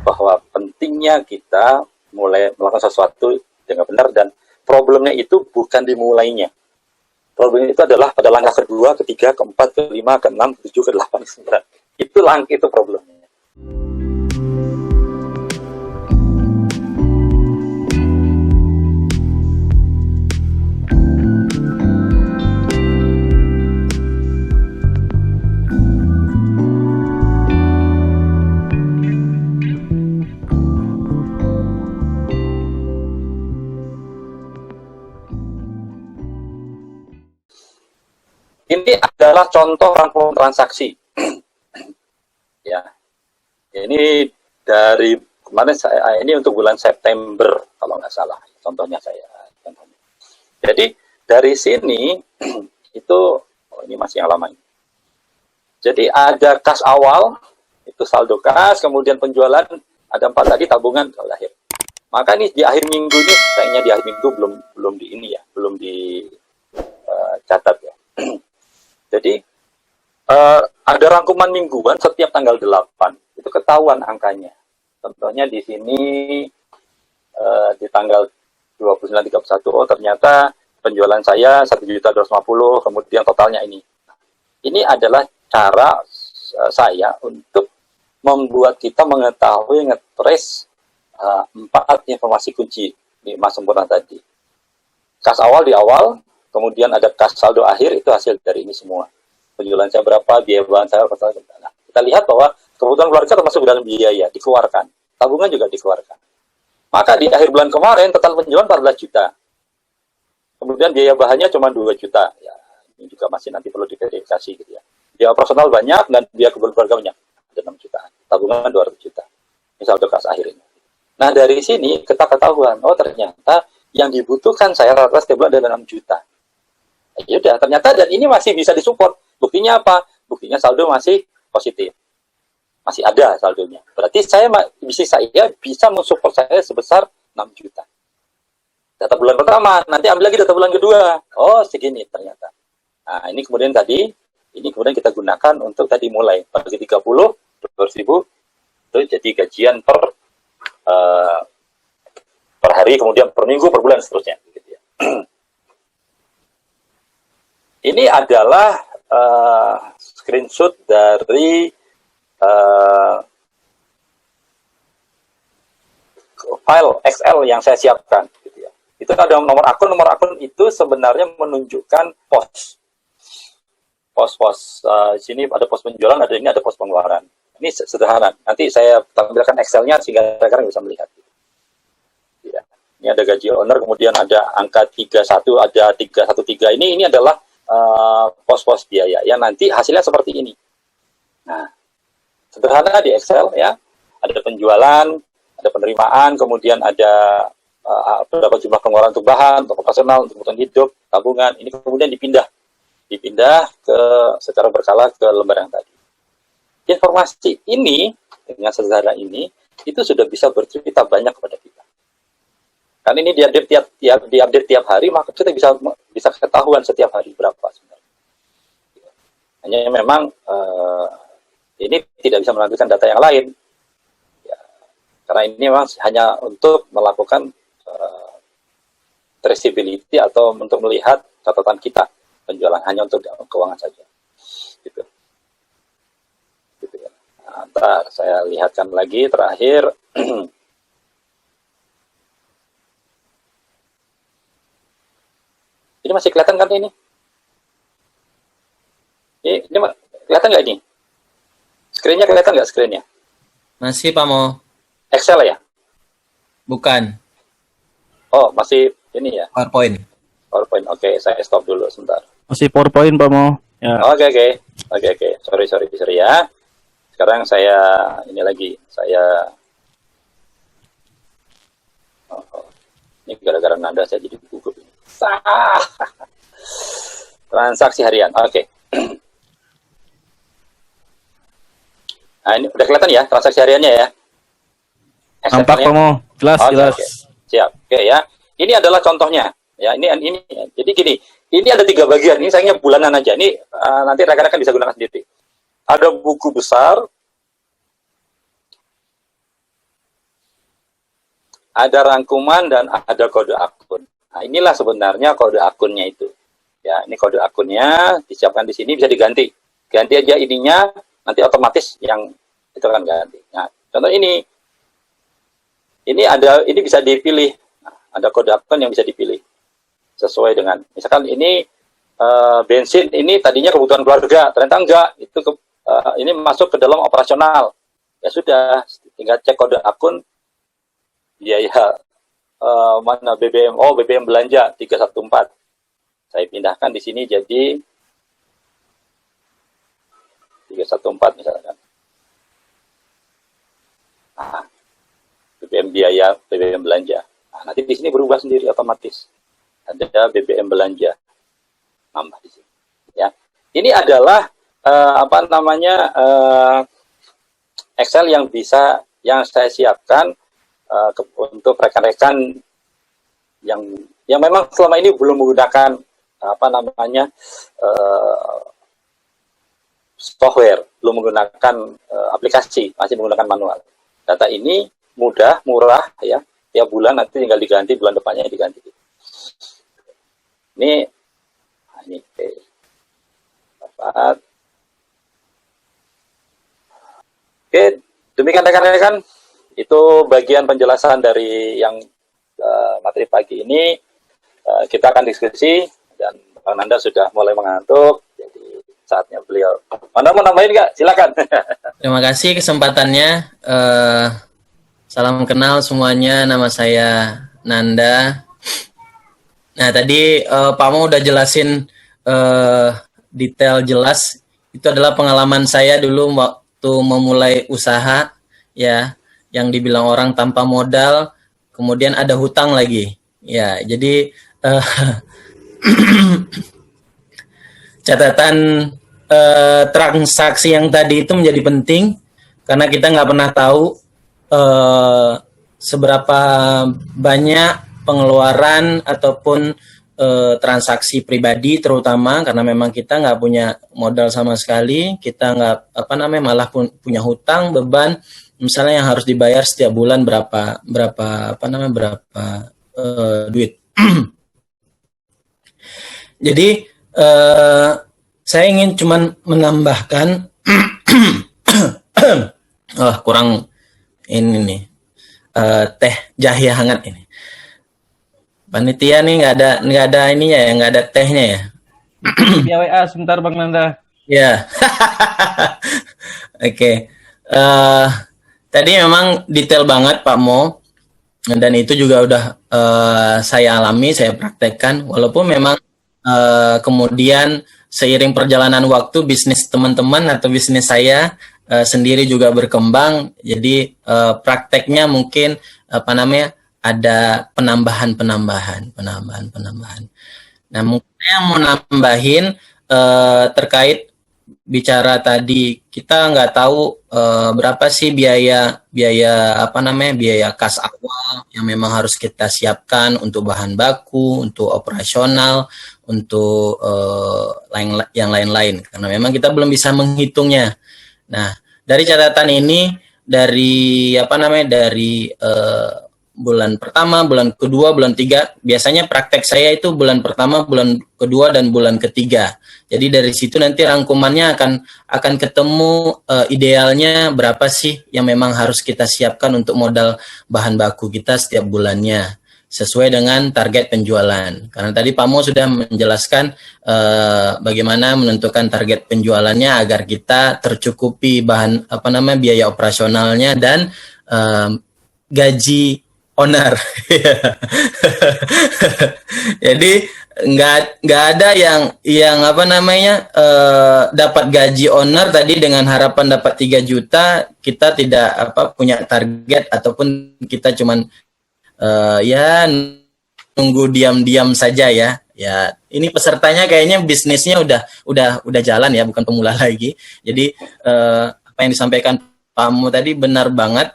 bahwa pentingnya kita mulai melakukan sesuatu dengan benar, dan problemnya itu bukan dimulainya. Problemnya itu adalah pada langkah kedua, ketiga, keempat, kelima, keenam, ketujuh, kedelapan, ke-9. Itu problemnya. Ini adalah contoh rangkuman transaksi. Ya, ini dari kemarin ini untuk bulan September kalau nggak salah. Contohnya saya. Jadi dari sini itu ini masih yang lama. Jadi ada kas awal, itu saldo kas, kemudian penjualan ada 4 tadi, tabungan lahir. Maka ini di akhir minggu ini, kayaknya di akhir minggu belum di ini ya, belum dicatat ya. Jadi ada rangkuman mingguan setiap tanggal 8. Itu ketahuan angkanya. Contohnya di sini di tanggal 29/31, oh ternyata penjualan saya 1.250.000, kemudian totalnya ini. Ini adalah cara saya untuk membuat kita mengetahui, ngetrace 4 informasi kunci di Mas Sempurna tadi. Kas awal di awal, kemudian ada kas saldo akhir, itu hasil dari ini semua. Penjualan saya berapa, biaya bahan saya berapa. Nah, kita lihat bahwa kebutuhan keluarga termasuk dalam biaya dikeluarkan. Tabungan juga dikeluarkan. Maka di akhir bulan kemarin total penjualan 14 juta. Kemudian biaya bahannya cuma 2 juta. Ya, ini juga masih nanti perlu diverifikasi gitu ya. Biaya operasional banyak dan biaya kebutuhan keluarga banyak. Ada 6 juta. Tabungan 200 juta. Ini saldo kas akhir ini. Nah, dari sini kita ketahuan, oh ternyata yang dibutuhkan saya rata-rata setiap bulan ada 6 juta. Ya udah, ternyata dan ini masih bisa disupport. Buktinya apa? Buktinya saldo masih positif. Masih ada saldonya. Berarti saya bisa mensupport saya sebesar 6 juta. Data bulan pertama, nanti ambil lagi data bulan kedua. Oh, segini ternyata. Nah, ini kemudian kita gunakan untuk tadi mulai bagi 30, 200.000, itu jadi gajian per hari, kemudian per minggu, per bulan, seterusnya. Gitu ya. Ini adalah screenshot dari file Excel yang saya siapkan. Gitu ya. Itu ada nomor akun itu sebenarnya menunjukkan pos. Sini ada pos penjualan, ada pos pengeluaran. Ini sederhana. Nanti saya tampilkan Excel-nya sehingga rekan bisa melihat. Ya. Ini ada gaji owner, kemudian ada angka 31, ada 313. Ini adalah pos-pos biaya. Ya, nanti hasilnya seperti ini. Nah, sederhana di Excel ya. Ada penjualan, ada penerimaan, kemudian ada berapa jumlah pengeluaran untuk bahan, untuk operasional, untuk kebutuhan hidup, tabungan. Ini kemudian dipindah ke secara berkala ke lembar yang tadi. Informasi ini dengan sederhana ini itu sudah bisa bercerita banyak kepada kita. Kan ini diupdate tiap hari, maka kita bisa ketahuan setiap hari berapa sebenarnya. Hanya memang ini tidak bisa menampilkan data yang lain. Ya, karena ini memang hanya untuk melakukan traceability atau untuk melihat catatan kita penjualan, hanya untuk keuangan saja. Gitu. Ya. Nah, ntar saya lihatkan lagi terakhir. Ini masih kelihatan kan ini? Ini kelihatan nggak ini? Screen-nya kelihatan nggak screen-nya? Masih, Pak Mo. Excel ya? Bukan. Oh, masih ini ya? PowerPoint. PowerPoint. Oke, saya stop dulu sebentar. Masih PowerPoint, Pak Mo. Ya. Oke. Sorry ya. Sekarang saya ini lagi. Ini gara-gara nada saya jadi gugup ini. Transaksi harian. Oke. Nah, ini udah kelihatan ya transaksi hariannya ya? Nampak, Pak Mo. Jelas. Okay. Siap. Oke ya. Ini adalah contohnya. Ya, ini. Jadi gini, ini ada 3 bagian. Ini sayangnya bulanan aja. Ini nanti rekan-rekan bisa gunakan sendiri. Ada buku besar. ada rangkuman dan ada kode akun. Nah, inilah sebenarnya kode akunnya itu. Ya, ini kode akunnya disiapkan di sini, bisa diganti. Ganti aja ininya, nanti otomatis yang itu akan ganti. Nah, contoh ini bisa dipilih. Nah, ada kode akun yang bisa dipilih sesuai dengan, misalkan ini bensin ini tadinya kebutuhan keluarga, ternyata enggak, itu ini masuk ke dalam operasional. Ya sudah, tinggal cek kode akun biaya mana BBM, BBM belanja 314. Saya pindahkan di sini jadi 314 misalkan. Nah, BBM biaya, BBM belanja. Nah, nanti di sini berubah sendiri otomatis. Ada BBM belanja. Nambah di sini. Ya. Ini adalah Excel yang saya siapkan untuk rekan-rekan yang memang selama ini belum menggunakan software, belum menggunakan aplikasi, masih menggunakan manual. Data ini mudah, murah, ya. Tiap bulan nanti tinggal diganti, bulan depannya diganti. Ini Oke, demikian rekan-rekan. Itu bagian penjelasan dari yang materi pagi ini. Kita akan diskusi dan Bang Nanda sudah mulai mengantuk. Jadi saatnya beliau. Anda mau nambahin nggak? Silakan. Terima kasih kesempatannya. Salam kenal semuanya. Nama saya Nanda. Nah tadi Pak Mo udah jelasin detail jelas. Itu adalah pengalaman saya dulu waktu memulai usaha, ya, yang dibilang orang tanpa modal, kemudian ada hutang lagi, ya. Jadi catatan transaksi yang tadi itu menjadi penting karena kita nggak pernah tahu seberapa banyak pengeluaran ataupun transaksi pribadi, terutama karena memang kita nggak punya modal sama sekali, kita nggak malah punya hutang, beban misalnya yang harus dibayar setiap bulan berapa duit. Jadi saya ingin cuman menambahkan kurang ini nih teh jahe hangat ini. Panitia nih nggak ada ininya ya, nggak ada tehnya ya. Via WA sebentar Bang Nanda. Ya. Oke. Tadi memang detail banget Pak Mo, dan itu juga udah saya alami, saya praktekkan. Walaupun memang kemudian seiring perjalanan waktu bisnis teman-teman atau bisnis saya sendiri juga berkembang. Jadi prakteknya mungkin ada penambahan. Nah, mungkin saya mau nambahin terkait bicara tadi, kita nggak tahu berapa sih biaya kas awal yang memang harus kita siapkan untuk bahan baku, untuk operasional, untuk yang lain-lain. Karena memang kita belum bisa menghitungnya. Nah, dari catatan ini, dari bulan pertama, bulan kedua, bulan tiga, biasanya praktek saya itu bulan pertama, bulan kedua, dan bulan ketiga. Jadi dari situ nanti rangkumannya akan ketemu idealnya berapa sih yang memang harus kita siapkan untuk modal bahan baku kita setiap bulannya, sesuai dengan target penjualan. Karena tadi Pak Mo sudah menjelaskan bagaimana menentukan target penjualannya agar kita tercukupi biaya operasionalnya dan gaji owner. Jadi nggak ada yang dapat gaji owner tadi dengan harapan dapat 3 juta, kita tidak punya target ataupun kita cuman nunggu diam-diam saja ya. Ya, ini pesertanya kayaknya bisnisnya udah jalan ya, bukan pemula lagi. Jadi apa yang disampaikan Pak Mu tadi benar banget.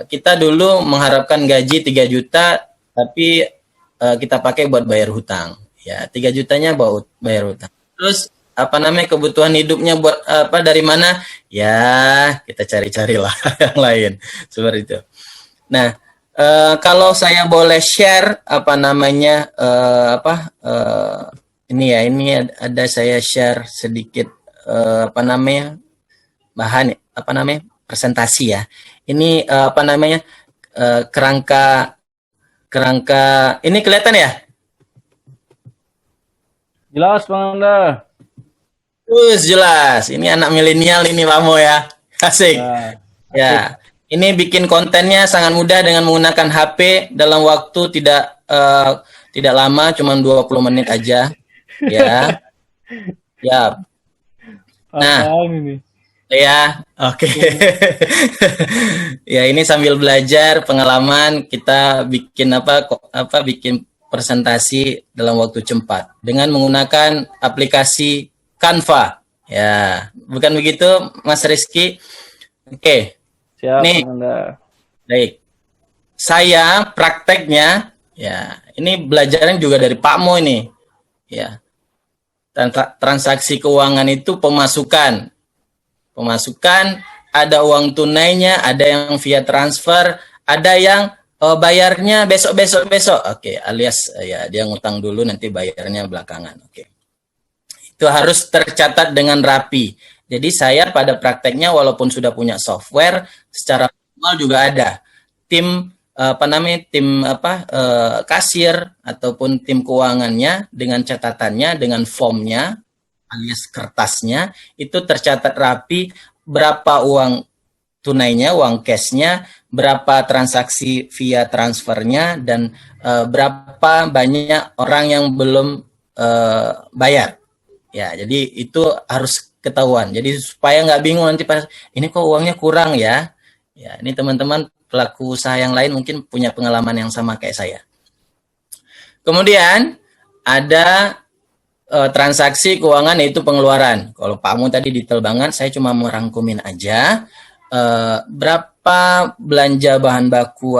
Kita dulu mengharapkan gaji 3 juta, tapi kita pakai buat bayar hutang. Ya, 3 jutanya buat bayar hutang. Terus kebutuhan hidupnya buat dari mana? Ya, kita cari-carilah yang lain. Seperti itu. Nah, Kalau saya boleh share apa namanya ini ya, ini ada saya share sedikit apa namanya bahan apa namanya presentasi ya. Ini apa namanya kerangka ini kelihatan ya? Jelas Bang Nanda. Jelas. Ini anak milenial ini Pamo ya. Asik. Ya, Ya. Ini bikin kontennya sangat mudah dengan menggunakan HP dalam waktu tidak lama, cuma 20 menit aja. Ya. Ya. Nah, apaan ini? ya, oke. Ya, ini sambil belajar pengalaman kita bikin bikin presentasi dalam waktu cepat dengan menggunakan aplikasi Canva. Ya, bukan begitu Mas Rizky? Oke. Siap Nih, Bang Nanda. baik. Saya prakteknya ya, ini belajarnya juga dari Pak Mo ini. Ya. Transaksi keuangan itu pemasukan. Pemasukan, ada uang tunainya, ada yang via transfer, ada yang bayarnya besok. Oke, alias ya dia ngutang dulu nanti bayarnya belakangan. Oke. Itu harus tercatat dengan rapi. Jadi saya pada prakteknya walaupun sudah punya software, secara manual juga ada tim kasir ataupun tim keuangannya dengan catatannya, dengan formnya alias kertasnya itu tercatat rapi berapa uang tunainya, uang cashnya, berapa transaksi via transfernya, dan berapa banyak orang yang belum bayar. Ya, jadi itu harus ketahuan. Jadi supaya nggak bingung nanti pas ini kok uangnya kurang ya. Ya, ini teman-teman pelaku usaha yang lain mungkin punya pengalaman yang sama kayak saya. Kemudian ada transaksi keuangan yaitu pengeluaran. Kalau Pak Mu tadi detail banget, saya cuma merangkumin aja berapa belanja bahan baku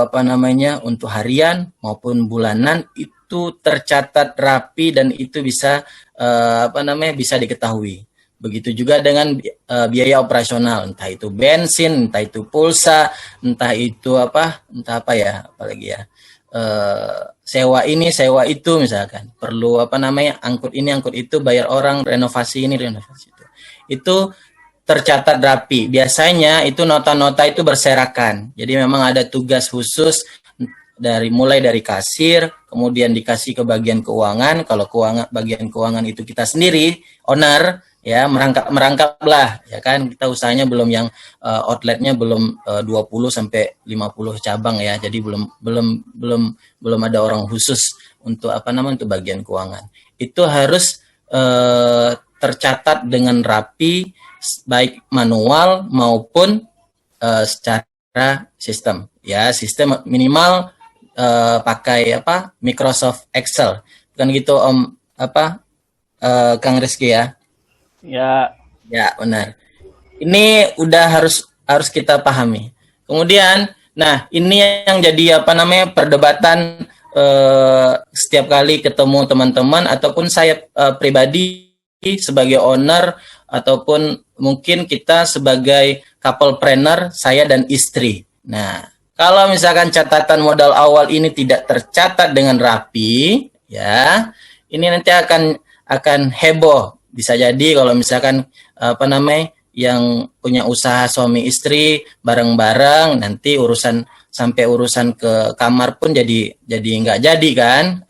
untuk harian maupun bulanan itu tercatat rapi dan itu bisa bisa diketahui. Begitu juga dengan biaya operasional, entah itu bensin, entah itu pulsa, entah itu apalagi ya. Sewa ini, sewa itu misalkan. Perlu angkut ini, angkut itu, bayar orang, renovasi ini, renovasi itu. Itu tercatat rapi. Biasanya itu nota-nota itu berserakan. Jadi memang ada tugas khusus mulai dari kasir, kemudian dikasih ke bagian keuangan. Kalau bagian keuangan itu kita sendiri, owner, ya merangkaplah, ya kan, kita usahanya belum yang outletnya belum 20 sampai 50 cabang ya. Jadi belum ada orang khusus untuk untuk bagian keuangan. Itu harus tercatat dengan rapi baik manual maupun secara sistem. Ya, sistem minimal pakai Microsoft Excel. Bukan gitu Om Kang Rizky ya? Ya. Ya, benar. Ini udah harus kita pahami. Kemudian, nah ini yang jadi perdebatan setiap kali ketemu teman-teman ataupun saya pribadi sebagai owner ataupun mungkin kita sebagai couplepreneur, saya dan istri. Nah, kalau misalkan catatan modal awal ini tidak tercatat dengan rapi, ya, ini nanti akan heboh. Bisa jadi kalau misalkan yang punya usaha suami istri bareng-bareng, nanti sampai urusan ke kamar pun jadi nggak jadi kan,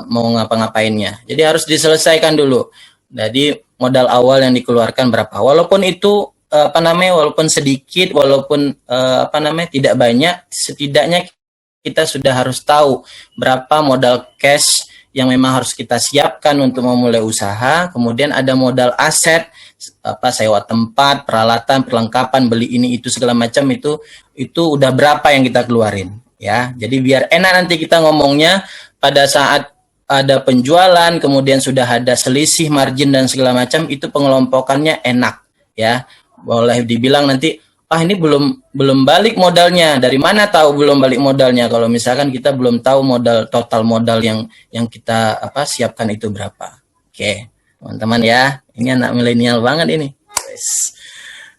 mau ngapa-ngapainnya. Jadi harus diselesaikan dulu. Jadi modal awal yang dikeluarkan berapa, walaupun itu walaupun sedikit, walaupun tidak banyak, setidaknya kita sudah harus tahu berapa modal cash yang memang harus kita siapkan untuk memulai usaha. Kemudian ada modal aset, sewa tempat, peralatan, perlengkapan, beli ini itu segala macam, itu udah berapa yang kita keluarin ya. Jadi biar enak nanti kita ngomongnya pada saat ada penjualan, kemudian sudah ada selisih margin dan segala macam, itu pengelompokannya enak ya. Boleh dibilang nanti ini belum balik modalnya. Dari mana tahu belum balik modalnya? Kalau misalkan kita belum tahu total modal yang kita siapkan itu berapa. Oke, teman-teman ya. Ini anak milenial banget ini.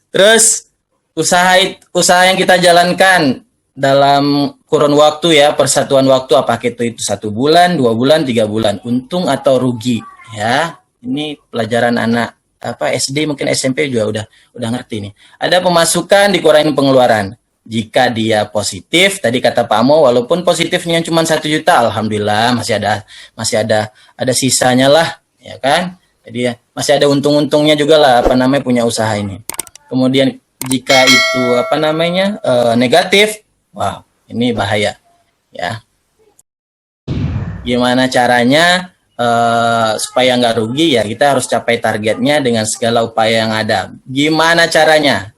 Terus usaha yang kita jalankan dalam kurun waktu ya, persatuan waktu apakah itu 1 bulan, 2 bulan, 3 bulan, untung atau rugi ya. Ini pelajaran anak SD mungkin SMP juga udah ngerti nih. Ada pemasukan dikurangin pengeluaran. Jika dia positif, tadi kata Pak Mo, walaupun positifnya cuma 1 juta, alhamdulillah masih ada sisanya lah, ya kan? Jadi ya, masih ada untung-untungnya juga lah, punya usaha ini. Kemudian jika itu negatif, wow, ini bahaya, ya. Gimana caranya supaya nggak rugi ya? Kita harus capai targetnya dengan segala upaya yang ada. Gimana caranya?